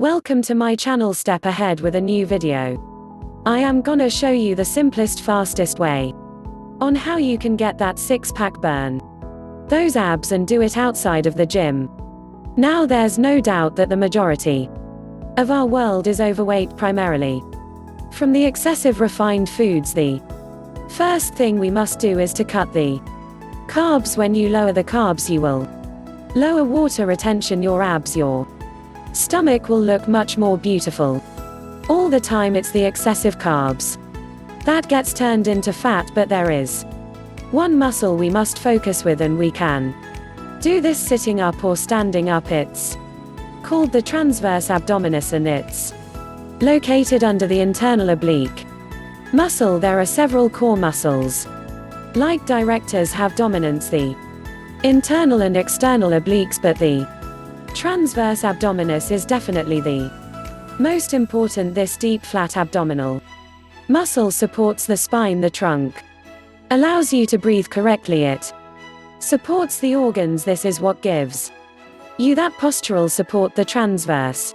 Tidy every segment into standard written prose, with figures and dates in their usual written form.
Welcome to my channel STEPAhead with a new video. I am gonna show you the simplest fastest way on how you can get that six-pack burn those abs and do it outside of the gym. Now there's no doubt that the majority of our world is overweight primarily from the excessive refined foods. The first thing we must do is to cut the carbs. When you lower the carbs, you will lower water retention. Your abs, your stomach will look much more beautiful. All the time it's the excessive carbs that gets turned into fat. But there is one muscle we must focus with, and we can do this sitting up or standing up. It's called the transverse abdominis, and it's located under the internal oblique muscle. There are several core muscles. Like directors have dominance, the internal and external obliques, but the transverse abdominis is definitely the most important. This deep flat abdominal muscle supports the spine, the trunk, allows you to breathe correctly, it supports the organs. This is what gives you that postural support. The transverse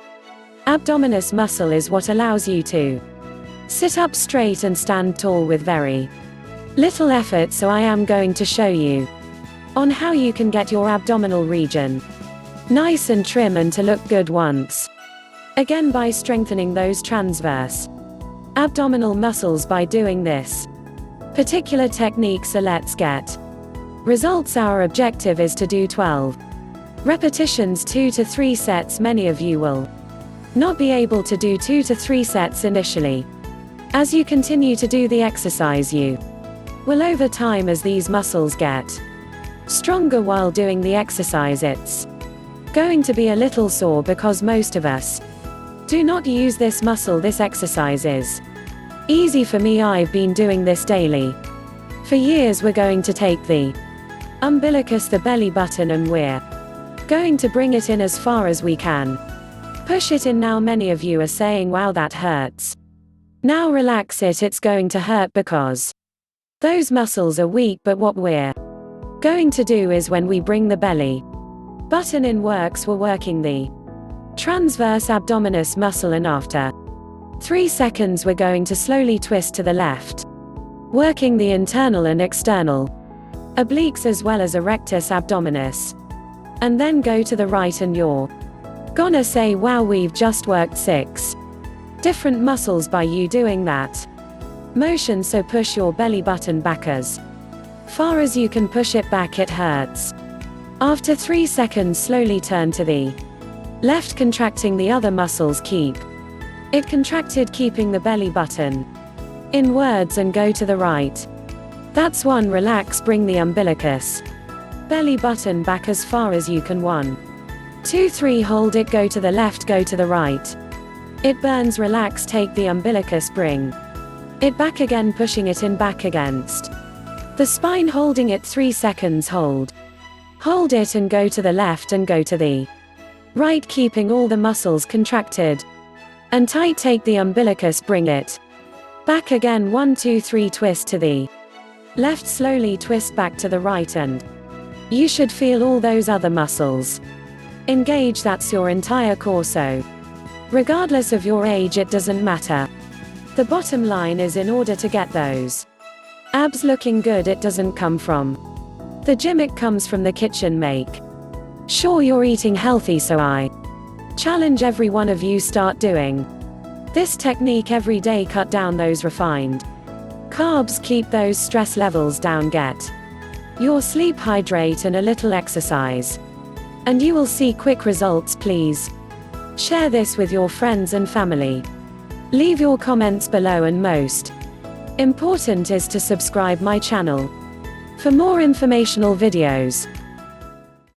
abdominis muscle is what allows you to sit up straight and stand tall with very little effort. So I am going to show you on how you can get your abdominal region nice and trim and to look good once again by strengthening those transverse abdominal muscles by doing this particular technique. So let's get results. Our objective is to do 12 repetitions, 2 to 3 sets. Many of you will not be able to do 2 to 3 sets initially. As you continue to do the exercise, you will over time, as these muscles get stronger while doing the exercise, it's going to be a little sore because most of us do not use this muscle. This exercise is easy for me. I've been doing this daily for years. We're going to take the umbilicus, the belly button, and we're going to bring it in as far as we can. Push it in. Now many of you are saying, wow, that hurts. Now relax it. It's going to hurt because those muscles are weak. But what we're going to do is, when we bring the belly button in, we're working the transverse abdominis muscle, and after 3 seconds we're going to slowly twist to the left, working the internal and external obliques as well as erectus abdominis, and then go to the right, and you're gonna say, wow, we've just worked 6 different muscles by you doing that motion. So push your belly button back as far as you can. Push it back. It hurts. After 3 seconds, slowly turn to the left, contracting the other muscles. Keep it contracted, keeping the belly button inwards, and go to the right. That's 1. Relax. Bring the umbilicus belly button back as far as you can. 1, 2, 3. Hold it. Go to the left. Go to the right. It burns. Relax. Take the umbilicus. Bring it back again, pushing it in back against the spine, holding it. 3 seconds. Hold it and go to the left and go to the right, keeping all the muscles contracted and tight. Take the umbilicus, bring it back again. 1, 2, 3. Twist to the left, slowly twist back to the right, and you should feel all those other muscles engage. That's your entire core. So regardless of your age, it doesn't matter. The bottom line is, in order to get those abs looking good, it doesn't come from the gym, it comes from the kitchen. Make sure you're eating healthy. So I challenge every one of you, start doing this technique every day. Cut down those refined carbs, keep those stress levels down, get your sleep, hydrate, and a little exercise, and you will see quick results. Please share this with your friends and family. Leave your comments below, and most important is to subscribe my channel for more informational videos.